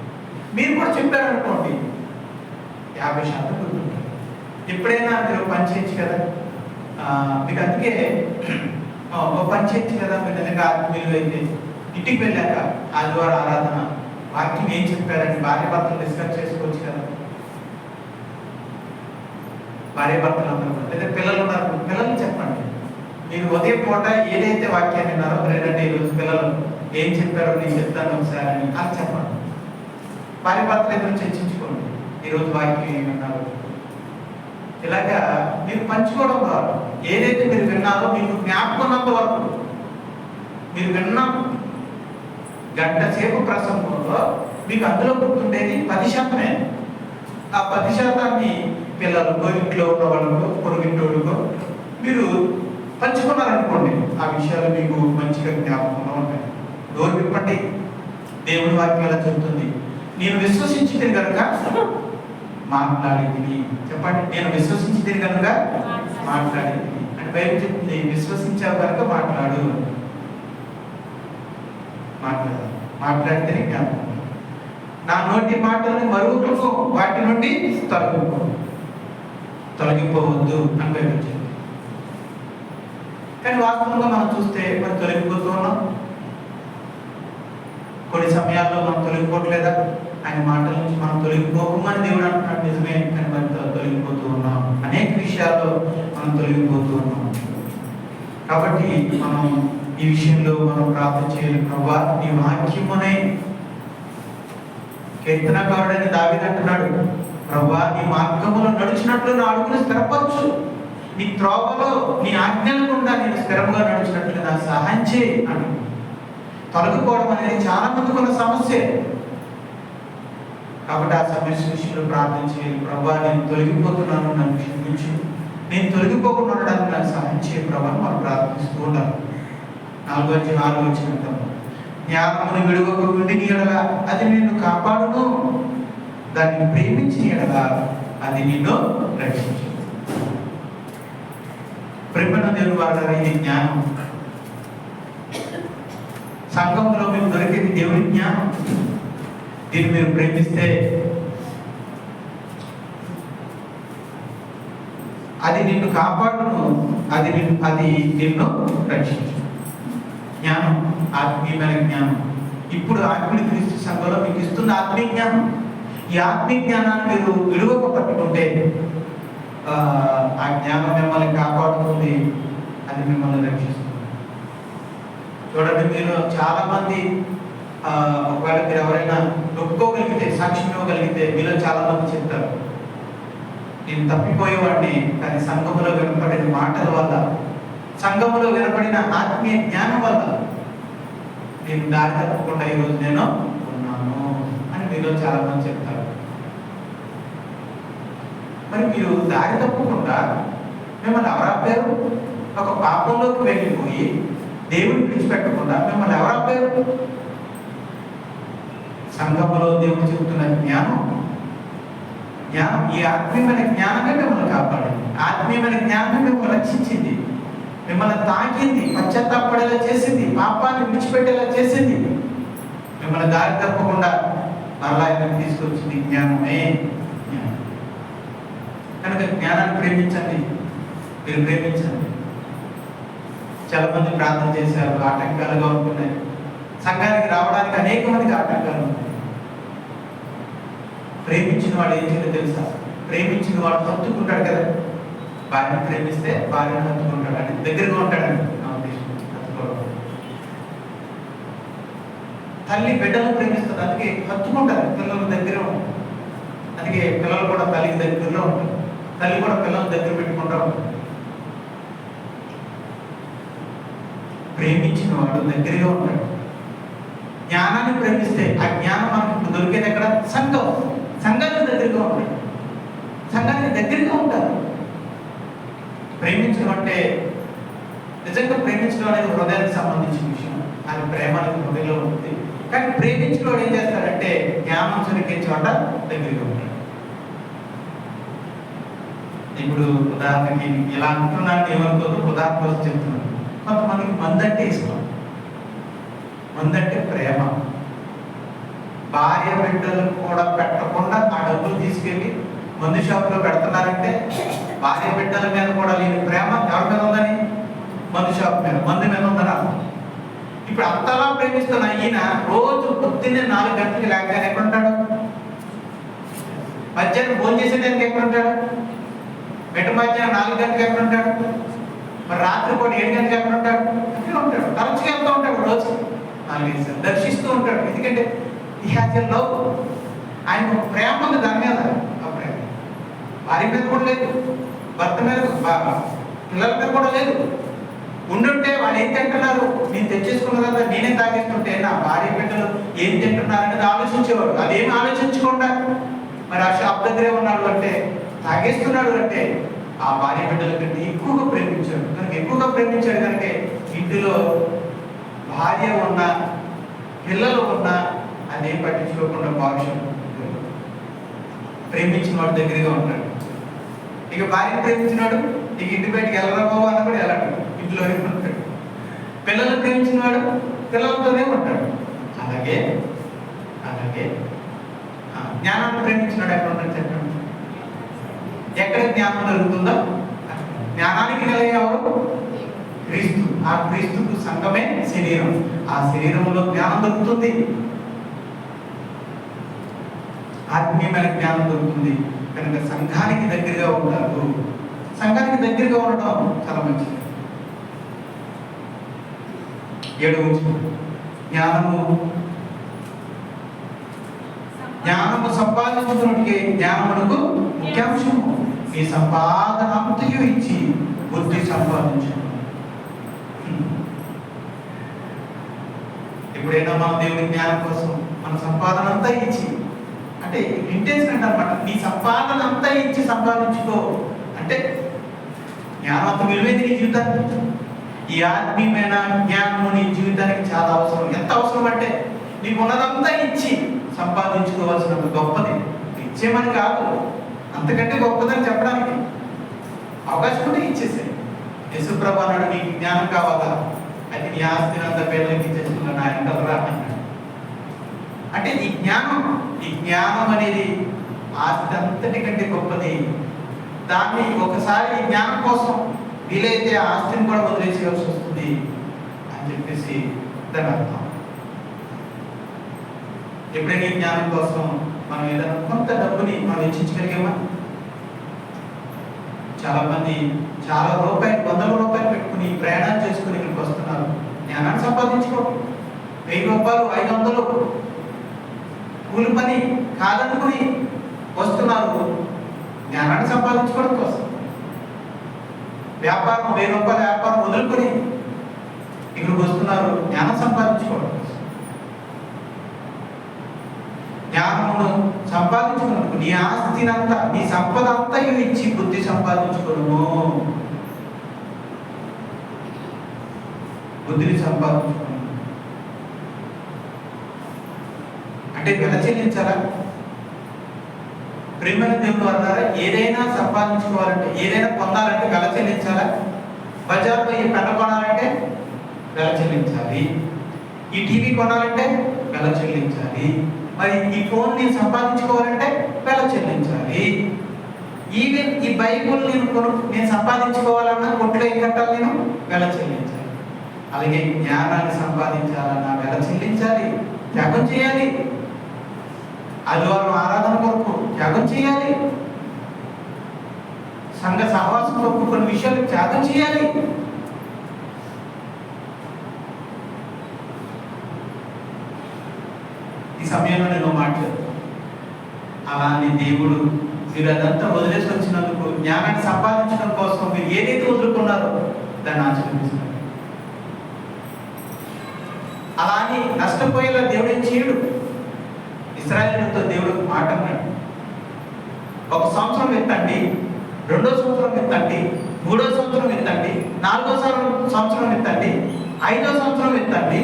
మీరు కూడా చెప్పారనుకోండి 50% గుర్తుంటుంది. ఎప్పుడైనా మీరు పని చేయొచ్చు కదా, మీకు అందుకే పని చేయొచ్చు కదా. మీరు నిజంగా ఆత్మీయులు అయితే ఇంటికి వెళ్ళాక ఆదివారం ఆరాధన వాక్యం ఏం చెప్పారని భార్యాభర్తలు డిస్కస్ చేసుకోవచ్చు కదా. భార్యాభర్తలు అందరూ లేదా పిల్లలు ఉన్నారు, పిల్లల్ని చెప్పండి. మీరు ఉదయం పూట ఏదైతే వాక్యాన్ని విన్నారో, లేదంటే ఈరోజు పిల్లలు ఏం చెప్పారో నేను చెప్తాను ఒకసారి అని అది చెప్పండి. భార్యాభర్తలు ఎదురు చర్చించుకోండి, ఈరోజు వాక్యం ఏమి విన్నారు. ఇలాగా మీరు పంచుకోవడం ద్వారా ఏదైతే మీరు విన్నారో మీకు జ్ఞాపకం ఉన్నంత వరకు, మీరు విన్న 1 గంట సేపు ప్రసంగంలో మీకు అందులో గుర్తుండేది 10%. ఆ 10%ని పిల్లలకో, ఇంట్లో ఉన్న వాళ్ళకో, పొరుగింటోళ్ళకో మీరు పంచుకున్నారనుకోండి, ఆ విషయాలు మీకు మంచిగా జ్ఞాపకంలో ఉంటాయి. డోర్ విప్పండి. దేవుని వాక్యం ఎలా చెబుతుంది, నేను విశ్వసించింది కనుక మాట్లాడేది. చెప్పండి, నేను విశ్వసించింది కనుక మాట్లాడేది అంటే బైబిల్ చెప్తుంది, విశ్వసించావు కనుక మాట్లాడు. మాట్లాడితేనే జ్ఞాపకం. నా నోటి మాటలను మరొకరు వాటి నుండి తొలగిపోవద్దు అని బైబిల్ చెప్తుంది. కానీ వాస్తవంగా మనం చూస్తే మరి తొలగిపోతూ ఉన్నాం. కొన్ని సమయాల్లో మనం తొలగిపోవట్లేదా? ఆయన మాటల నుంచి మనం తొలగిపోకమని దేవుడు అంటున్నాడు. నిజమే, కానీ మరి తొలగిపోతూ ఉన్నాం. అనేక విషయాల్లో మనం తొలగిపోతూ ఉన్నాం. కాబట్టి మనం ఈ విషయంలో మనం ప్రార్థన చేయాలి. ప్రభువా, నీ వాక్యమునే కీర్తనకారుడైన దావీదు అంటున్నాడు, ప్రభువా నీ మార్గములో నడిచినట్లు నా అడుగును స్థిరపరచు, నీ త్రోవలో నీ ఆజ్ఞల గుండా నేను స్థిరంగా నడిచినట్లు నాకు సహాయం చేయి అని. తొలగిపోవడం అనేది చాలా మందికి ఉన్న సమస్య. కాబట్టి ఆ సమస్య విషయంలో ప్రార్థన చేయాలి. ప్రభువా నేను తొలగిపోతున్నాను, నన్ను క్షమించు, నేను తొలగిపోకుండా ఉండడానికి నాకు సహాయం చేయ ప్రభావం మనం ప్రార్థిస్తూ ఉండాలి. 4:4 జ్ఞానమును విడువకు విడిని ఎడల అది నిన్ను కాపాడును, దాన్ని ప్రేమించిన ఎడల అది నిన్ను రక్షించు. ప్రేమను దేవుని వాడారా, ఇది జ్ఞానం. సంఘంలో మీకు దొరికేది దేవుని జ్ఞానం. దీన్ని మీరు ప్రేమిస్తే అది నిన్ను కాపాడును, అది నిన్ను రక్షించు. జ్ఞానం, ఆత్మీయమైన జ్ఞానం. ఇప్పుడు ఆత్మీయ క్రీస్తు సంఘంలో మీకు ఇస్తున్న ఆత్మీయ జ్ఞానం. ఈ ఆత్మీయ జ్ఞానాన్ని మీరు విలువగా పట్టుకుంటే ఆ జ్ఞానం మిమ్మల్ని కాపాడుతుంది, అది మిమ్మల్ని రక్షిస్తుంది. చూడండి, మీరు చాలా మంది ఒకవేళ మీరు ఎవరైనా ఒప్పుకోగలిగితే, సాక్ష్యం ఇవ్వగలిగితే మీలో చాలా మంది చెప్తారు, నేను తప్పిపోయేవాడిని, కానీ సంఘములో వినపడిన మాటల వల్ల, సంఘములో వినపడిన ఆత్మీయ జ్ఞానం వల్ల నేను దారి తప్పకుండా ఈరోజు నేను ఉన్నాను అని మీలో చాలా మంది చెప్తారు. మరి మీరు దారి తప్పకుండా మిమ్మల్ని ఎవరాపారు? ఒక పాపంలోకి వెళ్ళిపోయి దేవుడిని విడిచిపెట్టకుండా మిమ్మల్ని ఎవరాపారు? సంఘములో దేవుడు చెబుతున్న జ్ఞానం, ఈ ఆత్మీయమైన జ్ఞానమే మిమ్మల్ని కాపాడింది. ఆత్మీయమైన జ్ఞానమే మిమ్మల్ని రక్షించింది, మిమ్మల్ని తాకింది, పశ్చాత్తాపడేలా చేసింది, పాపాన్ని విడిచిపెట్టేలా చేసింది, మిమ్మల్ని దారి తప్పకుండా మరలా తీసుకొచ్చింది జ్ఞానమే. కనుక జ్ఞానాన్ని ప్రేమించండి, మీరు ప్రేమించండి. చాలా మంది ప్రార్థన చేశారు, ఆటంకాలుగా ఉంటున్నాయి. సంఘానికి రావడానికి అనేక మందికి ఆటంకాలు ఉన్నాయి. ప్రేమించిన వాడు ఏం చేయాలో తెలుసా? ప్రేమించిన వాడు హత్తుకుంటాడు కదా. భార్యను ప్రేమిస్తే భార్యను హత్తుకుంటాడు, అంటే దగ్గరగా ఉంటాడండి నా ఉద్దేశం. హత్తుకోవడం. తల్లి బిడ్డలను ప్రేమిస్తుంది, అందుకే హత్తుకుంటారు, పిల్లల దగ్గర ఉంటారు. అందుకే పిల్లలు కూడా తల్లికి దగ్గరలో ఉంటారు, తల్లి కూడా పిల్లలను దగ్గర పెట్టుకుంటూ ఉంటారు. ప్రేమించిన వాడు దగ్గరగా ఉంటాడు. జ్ఞానాన్ని ప్రేమిస్తే ఆ జ్ఞానం మనకు దొరికేది ఎక్కడ? సంఘానికి దగ్గరగా ఉంటాడు, సంఘానికి దగ్గరగా ఉంటారు. ప్రేమించడం అంటే నిజంగా ప్రేమించడం అనేది హృదయానికి సంబంధించిన విషయం. అది ప్రేమ అనేది హృదయంలో ఉంటుంది. కానీ ప్రేమించిన వాడు ఏం చేస్తాడంటే జ్ఞానం దొరికే చోట దగ్గరగా ఉంటాడు. ఇప్పుడు ఉదాహరణకి ఇలా అంటున్నాను ఏమనుకోదు, ఉదాహరణ కోసం చెప్తున్నాను. కొంతమందికి మందంటే ఇష్టం, మందంటే ప్రేమ. భార్య బిడ్డలు కూడా పెట్టకుండా ఆ డబ్బులు తీసుకెళ్ళి మందు షాపులో పెడుతున్నారంటే భార్య బిడ్డల మీద కూడా లేని ప్రేమ ఎవరి మీద ఉందని? మందు షాప్ మీద, మందు మీద ఉందనా? ఇప్పుడు అంతలా ప్రేమిస్తున్న ఈయన రోజు పొద్దున్నే 4 గంటలకి లేకపోతే ఎక్కడ ఉంటాడు? మధ్యాహ్నం భోజనం చేసేదానికి ఎక్కడ ఉంటాడు? మెట్ట మధ్యాహ్నం 4 గంటలకు ఎక్కడ ఉంటాడు? మరి రాత్రి పూట 7 గంటలకు ఎక్కడ ఉంటాడు? అక్కడ ఉంటాడు. తరచుగా వెళ్తూ ఉంటాడు, రోజు 4 గంటలు దర్శిస్తూ ఉంటాడు. ఎందుకంటే ఈ హ్యాస్ లవ్, ఆయన ప్రేమ ఉంది దాని మీద. ఆ ప్రేమ భార్య మీద కూడా లేదు, భర్త మీద, పిల్లల మీద కూడా లేదు. ఉండుంటే వాళ్ళు ఏం తింటున్నారు, నేను తెచ్చేసుకున్న కదా నేనే తాగేస్తుంటే నా భార్య బిడ్డలు ఏం తింటున్నారు అనేది ఆలోచించేవాడు. అదేమి ఆలోచించకుండా మరి ఆ షాప్ దగ్గరే ఉన్నాడు అంటే, తాగేస్తున్నాడు అంటే ఆ భార్య బిడ్డల కంటే ఎక్కువగా ప్రేమించాడు. కనుక ఎక్కువగా ప్రేమించాడు కనుక ఇంటిలో భార్య ఉన్న, పిల్లలు ఉన్నా అదేం పట్టించుకోకుండా భాష ప్రేమించిన వాడు దగ్గరగా ఉంటాడు. ఇక భార్యను ప్రేమించినాడు ఇక ఇంటి బయటికి వెళ్ళరా బాబు అన్న కూడా వెళ్ళాడు, ఇంట్లోనే ఉంటాడు. పిల్లలు ప్రేమించిన వాడు పిల్లలతోనే ఉంటాడు. అలాగే జ్ఞానాన్ని ప్రేమించినాడు ఎక్కడ ఉంటాడు చెప్పండి? ఎక్కడ జ్ఞానం జరుగుతుందో జ్ఞానానికి నిలయం ఎవరు? క్రీస్తు. ఆ క్రీస్తుకు సంఘమే శరీరం. ఆ శరీరంలో జ్ఞానం దొరుకుతుంది. ఆత్మీయమైన జ్ఞానం దొరుకుతుంది. కనుక సంఘానికి దగ్గరగా ఉంటారు. సంఘానికి దగ్గరగా ఉండడం చాలా మంచిది. 7వ జ్ఞానము సంపాదించుకున్నట్టుకే జ్ఞానమునకు ముఖ్యాంశము. ఈ సంపాదన అంతయు ఇచ్చి బుద్ధి సంపాదించు. ఎప్పుడైనా మన దేవుని జ్ఞానం కోసం మన సంపాదన అంతా ఇచ్చి, అంటే ఇంటెన్షన్ అనమాట, నీ సంపాదన అంతా ఇచ్చి సంపాదించుకో అంటే జ్ఞానం విలువైంది నీ జీవితానికి. ఈ ఆత్మీయమైన జ్ఞానము నీ జీవితానికి చాలా అవసరం. ఎంత అవసరం అంటే నీకు ఉన్నదంతా ఇచ్చి సంపాదించుకోవాల్సిన గొప్పది. ఇచ్చేమని కాదు, అంతకంటే గొప్పదని చెప్పడానికి అవకాశం ఉంటే ఇచ్చేసాయి. యేసుప్రభు అన్నాడు, నీకు జ్ఞానం కావాలా, అది నీ ఆస్తిని అంత పేదలకు ఇచ్చేసుకున్నా నా వెంటరా అన్నాడు. అంటే ఈ జ్ఞానం అనేది ఆస్తి అంతటికంటే గొప్పది. దాన్ని ఒకసారి ఈ జ్ఞానం కోసం వీలైతే ఆ ఆస్తిని కూడా వదిలేసేయాల్సి వస్తుంది అని చెప్పేసి దాని అర్థం. ఎప్పుడైనా ఈ జ్ఞానం కోసం మనం ఏదైనా కొంత డబ్బుని మనం వెచ్చించగలిగామా? చాలా మంది చాలా రూపాయలు, వందల రూపాయలు పెట్టుకుని ప్రయాణాలు చేసుకుని ఇక్కడికి వస్తున్నారు. జ్ఞానాన్ని సంపాదించుకోవడం, 1000 రూపాయలు 500 కూలి పని కాదనుకుని వస్తున్నారు జ్ఞానాన్ని సంపాదించుకోవడం కోసం. వ్యాపారం 1000 రూపాయల వ్యాపారం వదులుకొని ఇక్కడికి వస్తున్నారు జ్ఞానం సంపాదించుకోవడం కోసం. జ్ఞానమును సంపాదించుకున్నప్పుడు నీ ఆస్తినంతా, నీ సంపద అంతా ఇచ్చి బుద్ధి సంపాదించుకోవడము. బుద్ధిని సంపాదించుకోవడం అంటే వెల చెల్లించాలా? ప్రేమైన దేవుడు అన్నారా, ఏదైనా సంపాదించుకోవాలంటే, ఏదైనా పొందాలంటే వెల చెల్లించాలా? బజార్లో ఈ పెద్ద కొనాలంటే వెల చెల్లించాలి. ఈ టీవీ కొనాలంటే వెల చెల్లించాలి. మరి ఈ ఫోన్ నేను సంపాదించుకోవాలంటే వెల చెల్లించాలి. ఈవెన్ ఈ బైబుల్ నేను సంపాదించుకోవాలన్నా కొట్లో ఏం కట్టాలి? నేను వెల చెల్లించాలి. అలాగే జ్ఞానాన్ని సంపాదించాలన్నా వెల చెల్లించాలి, త్యాగం చేయాలి. ఆదివారం ఆరాధన కొరకు త్యాగం చేయాలి. సంఘ సహవాసం కొరకు కొన్ని విషయాలు త్యాగం చేయాలి. ఈ సమయంలో నేను మాట్లాడు అలానే దేవుడు మీరు అదంతా వదిలేసి వచ్చినందుకు, జ్ఞానాన్ని సంపాదించడం కోసం మీరు ఏదైతే వదులుకున్నారో దాన్ని ఆచరిస్తున్నారు. అలా అని నష్టపోయేలా దేవుడు ఏం చేయడు. ఇశ్రాయేలుతో దేవుడు మాట అన్నాడు, 1 సంవత్సరం ఎత్తండి, 2వ సంవత్సరం ఎత్తండి, 3వ సంవత్సరం ఎత్తండి, 4వ సంవత్సరం ఎత్తండి, 5వ సంవత్సరం ఎత్తండి,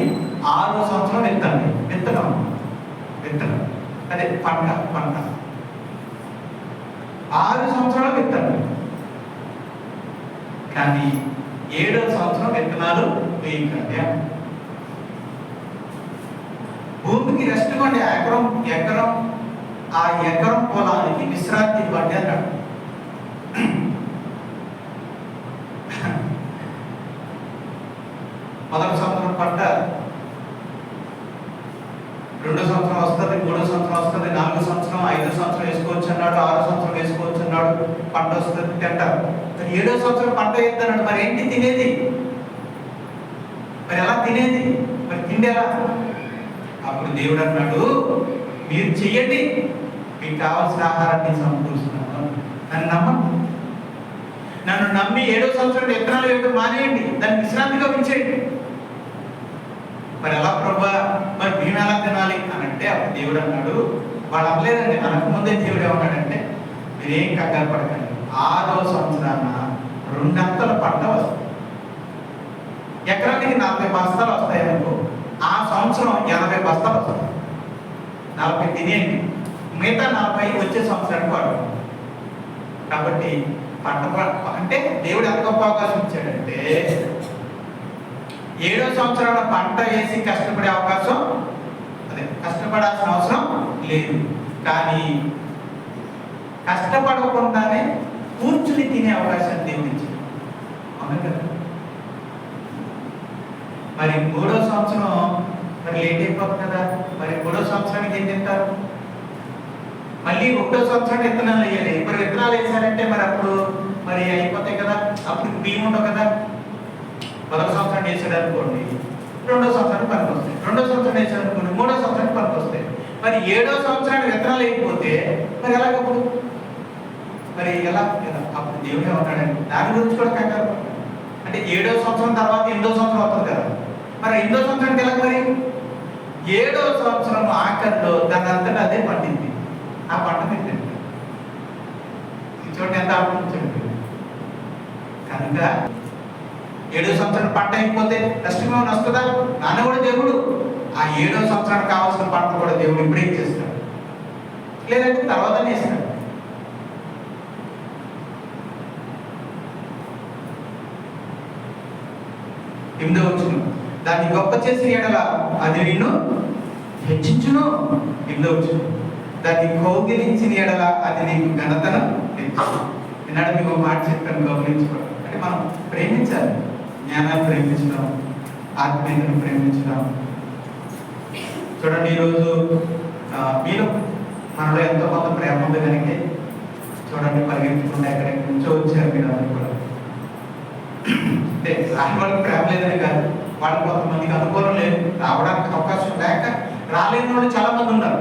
6వ సంవత్సరం ఎత్తండి. విత్తనం అదే పంట 6 సంవత్సరాలు విత్తండి. కానీ 7వ సంవత్సరం విత్తనాలు వేయకండి. భూమికి రెస్ట్ ఇవ్వండి. ఎకరం పొలానికి విశ్రాంతి ఇవ్వండి అన్నాడు. మొదటి సంవత్సరం పంట, 2వ సంవత్సరం వస్తుంది, 3వ సంవత్సరం వస్తుంది, 4వ సంవత్సరం, 5వ సంవత్సరం వేసుకోవచ్చు అన్నాడు, 6వ సంవత్సరం వేసుకోవచ్చు అన్నాడు. పంట వస్తుంది, తింటారు. మరి 7వ సంవత్సరం పంట వేస్తున్నాడు. మరి ఏంటి తినేది? మరి ఎలా తినేది? మరి తిండి ఎలా? అప్పుడు దేవుడు అన్నాడు, మీరు చెయ్యండి, మీకు కావాల్సిన ఆహారాన్ని సమకూరుస్తున్నాను. నన్ను నమ్మి 7వ సంవత్సరం విత్తనాలు వేయడం మానేయండి, దాన్ని విశ్రాంతిగా ఉంచేయండి. మరి ఎలా ప్రభా, మరి మేము ఎలా తినాలి అని అంటే అప్పుడు దేవుడు అన్నాడు, వాళ్ళు అనలేదండి, అనకు ముందే దేవుడు ఏమన్నాడంటే, మీరేం కంగారు పడకండి, 6వ సంవత్సరాన 2 అంతల పంట వస్తుంది. ఎకరానికి 40 బస్తాలు వస్తాయనుకో, ఆ సంవత్సరం 80 బస్తాలు వస్తాయి. 40 తినేయండి, మిగతా 40 వచ్చే సంవత్సరానికి వాడు. కాబట్టి పంట అంటే దేవుడు ఎంత గొప్ప అవకాశం ఇచ్చాడంటే, 7వ సంవత్సరాల పంట వేసి కష్టపడే అవకాశం, అదే కష్టపడాల్సిన అవసరం లేదు. కానీ కష్టపడకుండానే కూర్చుని తినే అవకాశాన్ని దేవుడు ఇచ్చాడు. అవును కదా? మరి 3వ సంవత్సరం మరి లేట్ అయిపోతుంది కదా. మరి 3వ సంవత్సరానికి ఏం తింటారు? మళ్ళీ ఒకటో సంవత్సరం విత్తనాలు వేయాలి. మరి విత్తనాలు వేసారంటే మరి అప్పుడు మరి అయిపోతాయి కదా, అప్పుడు బియ్యం ఉండవు కదా. మొదటి సంవత్సరం వేసాడు అనుకోండి, రెండో సంవత్సరానికి పనికి వస్తాయి. రెండో సంవత్సరం వేసాడు అనుకోండి, మూడో సంవత్సరానికి పనికి వస్తాయి. మరి ఏడో సంవత్సరానికి విత్తనాలు వేయకపోతే మరి ఎలాగప్పుడు మరి ఎలా అప్పుడు దేవుడే ఉన్నాడండి. దాని గురించి కూడా కంగారు. అంటే ఏడో సంవత్సరం తర్వాత 8వ సంవత్సరం అవుతుంది కదా, మరి 8వ సంవత్సరానికి ఎలా మరి 7వ సంవత్సరం ఆఖరిలో దాని అంతటా అదే పండింది. ఆ పంట తింటుంది. చూడండి ఎంత ఆలోచించండి. కనుక 7వ సంవత్సరం పంట అయిపోతే నష్టమే వస్తుందా? నాన్న కూడా దేవుడు ఆ 7వ సంవత్సరానికి కావాల్సిన పంట కూడా దేవుడు ఇప్పుడే ఇచ్చేస్తాడు, లేదంటే తర్వాతనే ఇస్తాడు. ఎనిమిదో వచనం, దాన్ని గొప్ప చేసిన ఎడల అది నిన్ను హెచ్చించును. 8వ వచనం, దాన్ని కౌగిలించిన ఎడల అది నీకు ఘనతను తెచ్చును. ఈనాడు మీకు ఒక మాట చెప్పాను, కౌగిలించుకోవడం అంటే మనం ప్రేమించాలి. జ్ఞానాన్ని ప్రేమించడం, ఆత్మీయతను ప్రేమించడం. చూడండి, ఈరోజు మీరు మనలో ఎంతో కొంత ప్రేమ ఉంది కనుక చూడండి, పరిగెత్తుకుంటే ఎక్కడెక్కడి నుంచో వచ్చారు మీరు అందరూ కూడా. అంటే రాని వాళ్ళకి ప్రేమ లేదని కాదు, వాళ్ళకి కొంతమందికి అనుకూలం లేదు, రావడానికి అవకాశం లేక రాలేని వాళ్ళు చాలా మంది ఉన్నారు.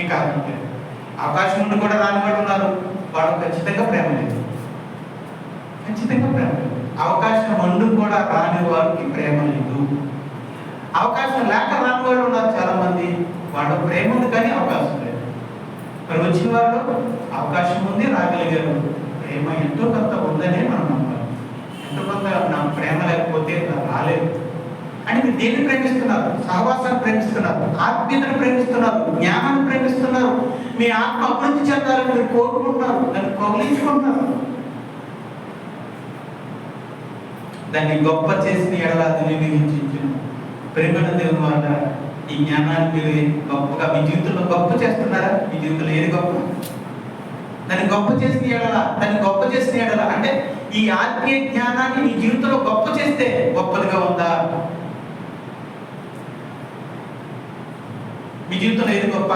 ఇంకా అవకాశం ఉండి కూడా రాని వాళ్ళు ఉన్నారు. వాళ్ళు ఖచ్చితంగా ప్రేమ లేదు, ఖచ్చితంగా ప్రేమ లేదు. అవకాశం ఉండి కూడా రాని వారికి ప్రేమ లేదు. అవకాశం లేక రాని వాళ్ళు ఉన్నారు చాలా మంది, వాళ్ళ ప్రేమ ఉంది కానీ అవకాశం లేదు. మరి వచ్చిన వాళ్ళు అవకాశం ఉంది, రాగలిగారు. ప్రేమ ఎంతో కొంత ఉందనే మనం నమ్మాలి. ఎంతో కొంత నా ప్రేమ లేకపోతే రాలేదు అని మీరు దేన్ని ప్రేమిస్తున్నారు? సహవాసాన్ని ప్రేమిస్తున్నారు, ఆత్మీయతను ప్రేమిస్తున్నారు, జ్ఞానాన్ని ప్రేమిస్తున్నారు, మీ ఆత్మ అభివృద్ధి చెందాలని మీరు కోరుకుంటున్నారు, దాన్ని కౌగిలించుకుంటున్నారు. దాన్ని గొప్ప చేసిన ఎడల అది నేను హెచ్చించును. ప్రేమను దేవుని వల్ల ఈ జ్ఞానాన్ని మీరు గొప్పగా మీ జీవితంలో గొప్ప చేస్తున్నారా? మీ జీవితంలో ఏది గొప్ప? దాన్ని గొప్ప చేసిన ఎడల, దాన్ని గొప్ప చేసిన ఎడల అంటే ఈ ఆత్మీయ జ్ఞానాన్ని మీ జీవితంలో గొప్ప చేస్తే గొప్పదిగా ఉందా? మీ జీవితంలో ఏది గొప్ప?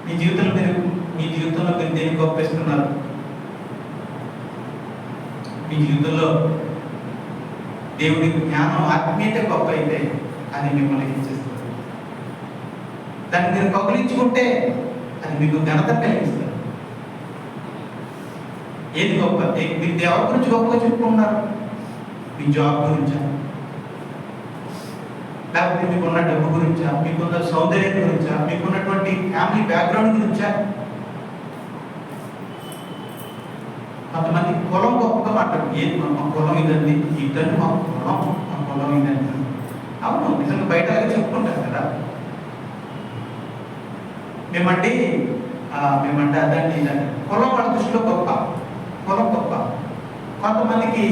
మీ జీవితంలో మీరు దేన్ని గొప్పేస్తున్నారు? మీ జీవితంలో దేవుడి జ్ఞానం, ఆత్మీయత గొప్ప అయితే అది మిమ్మల్ని హెచ్చిస్తుంది. దాన్ని మీరు కౌగిలించుకుంటే అది మీకు ఘనత కలిగిస్తుంది. ఏది గొప్ప? మీరు దేవుడి గురించి గొప్పగా చెప్పుకుంటున్నారు? మీ జాబ్ గురించా, లేకపోతే మీకున్న డబ్బు గురించా, మీకున్న సౌందర్యం గురించా, మీకున్నటువంటి ఫ్యామిలీ బ్యాక్గ్రౌండ్ గురించా? కొంతమంది కులం గొప్పగా మాట్లాడు, ఏది మా కులం ఇదండి, ఇదండి మా కులం ఇదండి. అవును, నిజంగా బయట చెప్పుకుంటారు కదా, మేమంటే అదండి ఇదండి. కులం వాళ్ళ దృష్టిలో గొప్ప, కులం గొప్ప. కొంతమందికి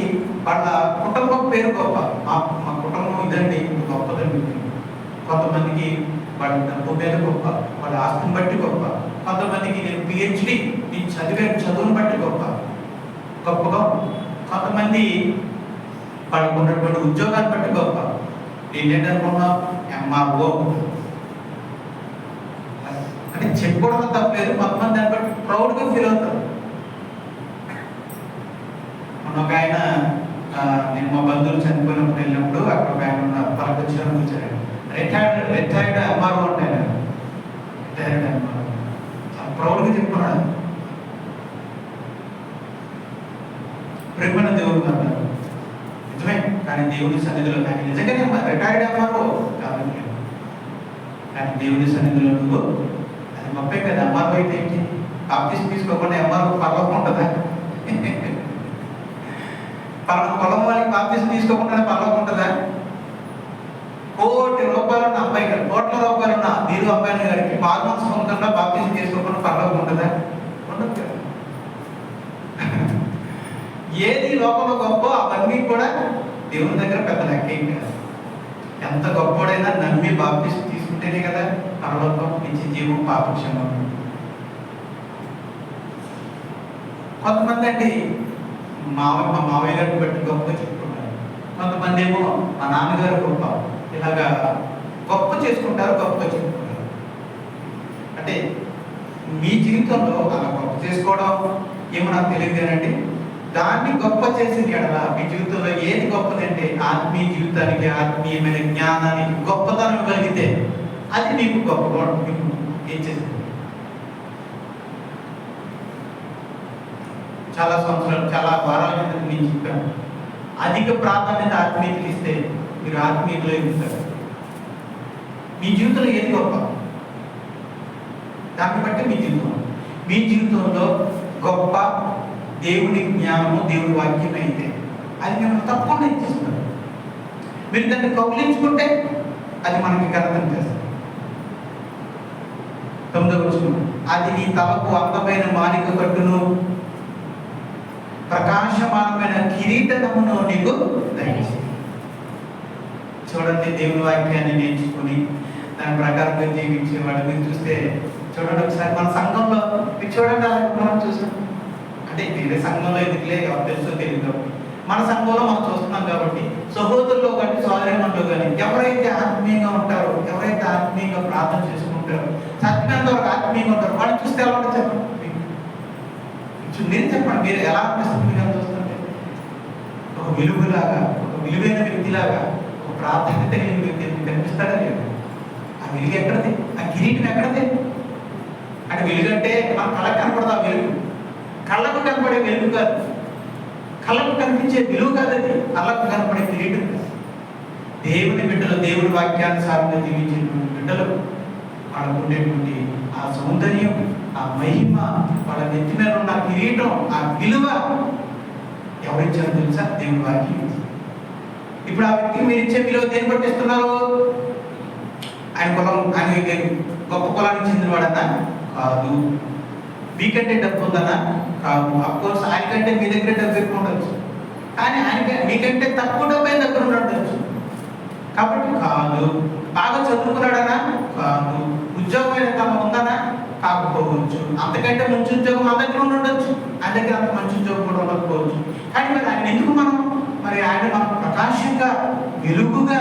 వాళ్ళ కుటుంబం పేరు గొప్ప, మా కుటుంబం ఇదండి గొప్పదండి. కొంతమందికి వాళ్ళ డబ్బు మీద గొప్ప, వాళ్ళ ఆస్తిని బట్టి గొప్ప. కొంతమందికి నేను PhD, నేను చదువుని బట్టి గొప్పగా. కొంతమంది వాళ్ళకు ఉన్నటువంటి ఉద్యోగాన్ని బట్టి గొప్ప. ఏంటంటే అనుకున్నాం MRO అంటే చెప్పుకోవడం తప్పలేదు, కొంతమంది దాన్ని బట్టి ప్రౌడ్గా ఫీల్ అవుతారు. ఒక ఆయన, నేను మా బంధువులు చనిపోయినప్పుడు వెళ్ళినప్పుడు అక్కడ ఒక ఆయన ఉన్నారు, వాళ్ళకి వచ్చారని వచ్చారు. రిటైర్డ్ MRO ఉంటాయి, రిటైర్డ్ MRO చాలా ప్రౌడ్గా చెప్పుకున్నాడు. ప్రేమను దేవుడు అన్నారు, నిజమే. కానీ దేవుని సన్నిధిలో కానీ నిజంగానే రిటైర్డ్ MRO కాదండి, కానీ దేవుని సన్నిధిలో నువ్వు అది గొప్పే కదా. MRO అయితే ఏంటి? బాప్టిజం తీసుకోకుండా MRO పర్లోకం ఉంటుందా? పొలం వాళ్ళకి బాప్టిజం తీసుకోకుండా పర్లోకం ఉంటుందా? ₹1,00,00,000 ఉన్న అబ్బాయి గారు, ₹1,00,00,000 ఉన్న వీరు అబ్బాయి గారికి పాల్మన్స్ పొందకుండా బాప్టిజం తీసుకోకుండా పర్లోకం ఉంటుందా? ఉండదు కదా. ఏది లోపల గొప్ప అవన్నీ కూడా దేవుని దగ్గర పెద్ద లెక్కేం కదా. ఎంత గొప్పవాడైనా నమ్మి బాప్టిజం తీసుకుంటేనే కదా పరలోకం, నిత్య జీవం, పాపక్షేమం. కొంతమంది అండి మా మావయ్య గారిని బట్టి గొప్పగా చెప్పుకుంటారు, కొంతమంది ఏమో మా నాన్నగారు గొప్ప, ఇలాగా గొప్ప చేసుకుంటారు, గొప్పగా చెప్పుకుంటారు. అంటే మీ జీవితంలో అలా గొప్ప చేసుకోవడం ఏమో నాకు తెలియదేనండి. దాన్ని గొప్ప చేసిన ఎడల మీ జీవితంలో ఏది గొప్పదంటే ఆత్మీయ జీవితానికి, ఆత్మీయమైన జ్ఞానానికి గొప్పతనం కలిగితే అది మీకు గొప్ప. మీకు ఏం చేస్తుంది? చాలా సంవత్సరాలు, చాలా వారాల కింద నేను చెప్పాను, అధిక ప్రాధాన్యత ఆత్మీయతలు ఇస్తే మీరు ఆత్మీయతలో ఎదుగుతారు. మీ జీవితంలో ఏది గొప్ప దాన్ని బట్టి మీ జీవితంలో గొప్ప దేవుని జ్ఞానము, దేవుని వాక్యం అయితే అది మిమ్మల్ని తప్పకుండా ఇచ్చేస్తారు. మీరు దాన్ని కౌగిలించుకుంటే అది మనకి ఘనతను చేస్తుంది. 9వ వచనం, అది నీ తలకు అందమైన మాలిక కట్టును, ప్రకాశమానమైన కిరీటమును నీకు దయచేస్తుంది. చూడండి, దేవుని వాక్యాన్ని నేర్చుకుని దాని ప్రకారంగా జీవించేవాడు మీరు చూస్తే చూడండి. ఒకసారి మన సంఘంలో మీరు చూడండి, అలా మనం చూసాం. అంటే వేరే సంఘంలో ఎందుకులే, ఎవరు తెలుసో తెలియదు. మన సంఘంలో మనం చూస్తున్నాం కాబట్టి సహోదరులు కానీ సోదరులు కానీ ఎవరైతే ఆత్మీయంగా ఉంటారో, ఎవరైతే ఆత్మీయంగా ప్రార్థన చేసుకుంటారో, సత్యనంత వరకు ఆత్మీయంగా ఉంటారో వాళ్ళని చూస్తే ఎలా ఉంటుంది చెప్పండి. మీరు చెప్పండి, మీరు ఎలా అనిపిస్తుంది? మీరు చూస్తుంటే ఒక విలువలాగా, ఒక విలువైన వ్యక్తిలాగా, ఒక ప్రాధాన్యత కలిగిన వ్యక్తి కనిపిస్తాడా లేదు? ఆ వెలుగు ఎక్కడది? ఆ కిరీటం ఎక్కడది? అంటే వెలుగంటే మన కళ్ళకు కనపడదు. ఆ వెలుగు కళ్ళకు కనపడే వెలుగు కాదు, కళ్ళకు కనిపించే విలువ కాదు, అది కళ్ళకు కనపడే కిరీటం కాదు. దేవుని బిడ్డలు, దేవుని వాక్యానుసారంగా జీవించేటువంటి బిడ్డలు వాళ్ళకు ఉండేటువంటి ఆ సౌందర్యం, ఆ మహిమ, వాళ్ళ నెత్తి మీద ఉన్న కిరీటం, ఆ విలువ ఎవరిచ్చారో తెలుసా? దేవుని వాక్యం. ఇప్పుడు ఆ వ్యక్తికి మీరు ఇచ్చే విలువ దేని పట్టిస్తున్నారు? ఆయన కులం, ఆయన గొప్ప కులానికి చెందినవాడన్నా కాదు. మీకంటే డబ్బు ఉందన్నా కాదు. అఫ్కోర్స్ ఆయనకంటే మీ దగ్గర డబ్బు ఎక్కువ ఉండొచ్చు, కానీ మీకంటే తక్కువ డబ్బు ఆయన దగ్గర ఉండొచ్చు కాబట్టి కాదు. బాగా చదువుకున్నాడనా కాదు. ఉద్యోగం తమ ఉందనా కాకపోవచ్చు. అంతకంటే మంచి ఉద్యోగం మన దగ్గర ఉండొచ్చు, ఆయన దగ్గర అంత మంచి ఉద్యోగం కూడా ఉండకపోవచ్చు. కానీ మరి ఆయన ఎందుకు ఆయన మనకు ప్రకాశంగా, వెలుగుగా,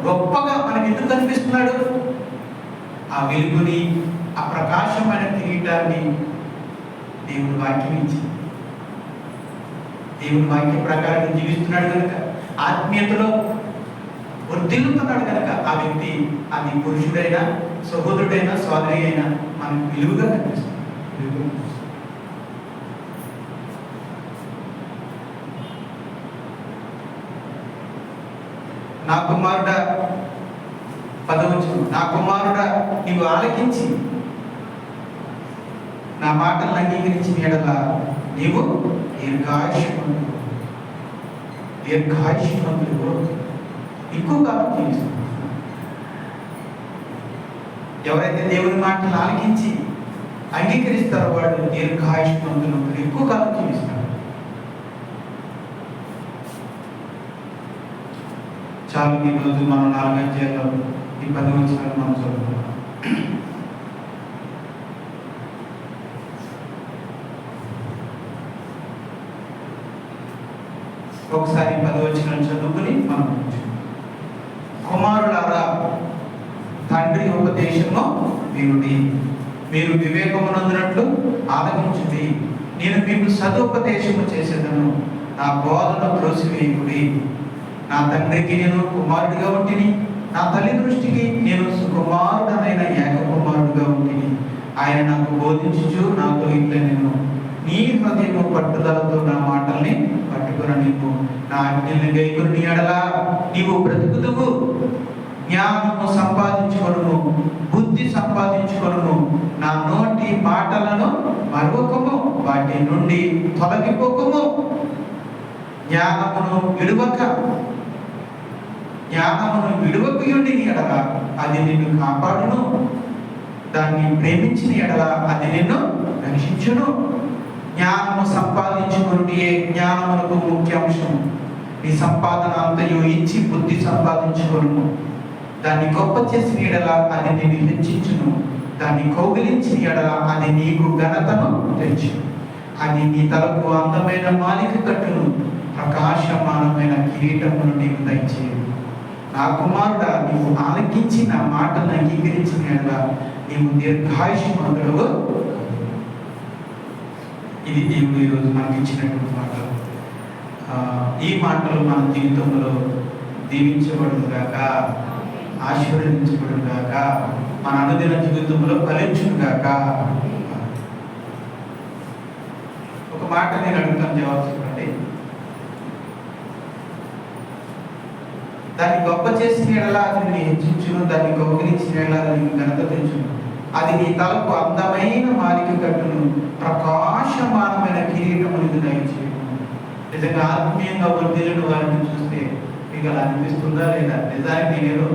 గొప్పగా మనకి ఎందుకు కనిపిస్తున్నాడు? ఆ వెలుగుని, ఆ ప్రకాశమైన కిరీటాన్ని దేవుని వాక్యం ఇచ్చింది. దేవుని వాక్యం ప్రకారం జీవిస్తున్నాడు కనుక, ఆత్మీయతలో వర్ధిల్లుతున్నాడు కనుక ఆ వ్యక్తి, అది పురుషుడైనా, సహోదరుడైనా, సోదరి అయినా మనకు విలువగా కనిపిస్తుంది. నా కుమారుడా, 10వ వచనం, నా కుమారుడా నీవు ఆలకించి నా మాటలను అంగీకరించిన ఎడల నీవు దీర్ఘాయుష్మంతుడు ఎక్కువ కాలం జీవిస్తావు. ఎవరైతే దేవుని మాటలు ఆలకించి అంగీకరిస్తారో వాడు దీర్ఘాయుష్మంతులు, ఎక్కువ కాలం జీవిస్తారు. చాలు, ఈ రోజు మనం 4 అధ్యాయాల్లో ఈ 10 వచనాలు మనం చదువుకున్నాం. ఒకసారి 10 వచనాలు చదువుకుని మనం కుమారులారా, తండ్రి ఉపదేశము వినుడి, మీరు వివేకమునందునట్లు ఆలకించుడి. నేను మీకు సదుపదేశము చేసేదను, నా బోధన త్రోసివేయుడి. నా తండ్రికి నేను కుమారుడిగా ఉంటిని, నా తల్లి దృష్టికి నేను సుకుమారుడనైన ఏకకుమారుడుగా ఉంటిని. ఆయన నాకు బోధించుచు నాతో ఇట్లా, నేను నీ హృదయము పట్టుదలతో నా మాటల్ని పట్టుకుని నీవు నా ఆజ్ఞల్ని గైకొని ఎడల నీవు బ్రతుకుదువు. జ్ఞానము సంపాదించుకొనుము, బుద్ధి సంపాదించుకొనుము. నా నోటి మాటలను మరువకము, వాటి నుండి తొలగిపోకము. జ్ఞానమును విడువకుయుండి ఎడల అది నిన్ను కాపాడును. దాన్ని ప్రేమించిన ఎడల అది నిన్ను రక్షించును. జ్ఞానము సంపాదించుకుని జ్ఞానమునకు ముఖ్యాంశం. నీ సంపాదన అంతయు ఇచ్చి బుద్ధి సంపాదించుకొనుము. దాన్ని గొప్ప చేసిన ఎడల అది నిన్ను హెచ్చించును. దాన్ని కౌగిలించిన ఎడల అది నీకు ఘనతను తెచ్చును. అది నీ తలకు అందమైన మాలిక కట్టును, ప్రకాశమానమైన కిరీటమును నీకు దయచేయు. నా కుమారుడా, నీవు ఆలకించి నా మాటను అంగీకరించిన ఎడల నీవు దీర్ఘాయుష్మంతుడవు. ఇది దేవుడు ఈరోజు మనకి ఇచ్చినటువంటి మాటలు. ఈ మాటలు మన జీవితంలో దీవించబడును గాక, ఆశీర్వదించబడును గాక, మన అనుదిన జీవితంలో ఫలించును గాక. ఒక మాట నేను అడుగుతాను, జవాబు చెప్పండి. దాన్ని గొప్ప చేసిన ఎడలా అది నీ హెచ్చించును, దాన్ని గౌరవించిన ఎడలా అది నీ ఘనత తెచ్చును. అది నీ తలకు అందమైన మాలిక కట్టును, ప్రకాశమానమైన కిరీటమును దయచేయును. నిజంగా ఆత్మీయంగా వర్ధిల్లిన వారిని చూస్తే మీకు అలా అనిపిస్తుందా లేదా? నిజానికి నేను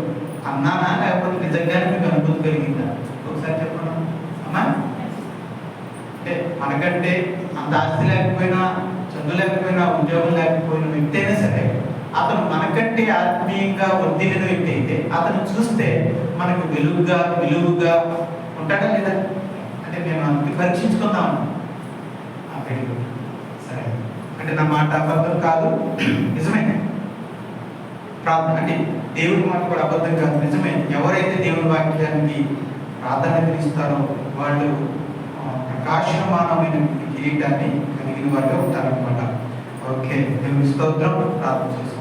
అన్నానా, లేకపోతే నిజంగానే మీకు అనుభూతి కలిగిందా? ఒకసారి చెప్పండి అమ్మా. అంటే మనకంటే అంత ఆస్తి లేకపోయినా, చదువు లేకపోయినా, ఉద్యోగం లేకపోయిన వ్యక్తి అయినా సరే, అతను మనకంటే ఆత్మీయంగా వర్ధిల్లిన వ్యక్తి అయితే అతను చూస్తే మనకు విలువగా ఉంటాడా లేదా? అంటే మేము అందుకు పరీక్షించుకుందాం. సరే, అంటే నా మాట అబద్ధం కాదు, నిజమే. ప్రార్థన అంటే దేవుడి మాట కూడా అబద్ధం కాదు, నిజమే. ఎవరైతే దేవుడి వాక్యానికి ప్రాధాన్యత ఇస్తారో వాళ్ళు ప్రకాశమానమైన కిరీటాన్ని కలిగిన వారిగా ఉంటారనమాట. ఓకే, మేము స్తోత్రం ప్రార్థన చేసుకుంటాం.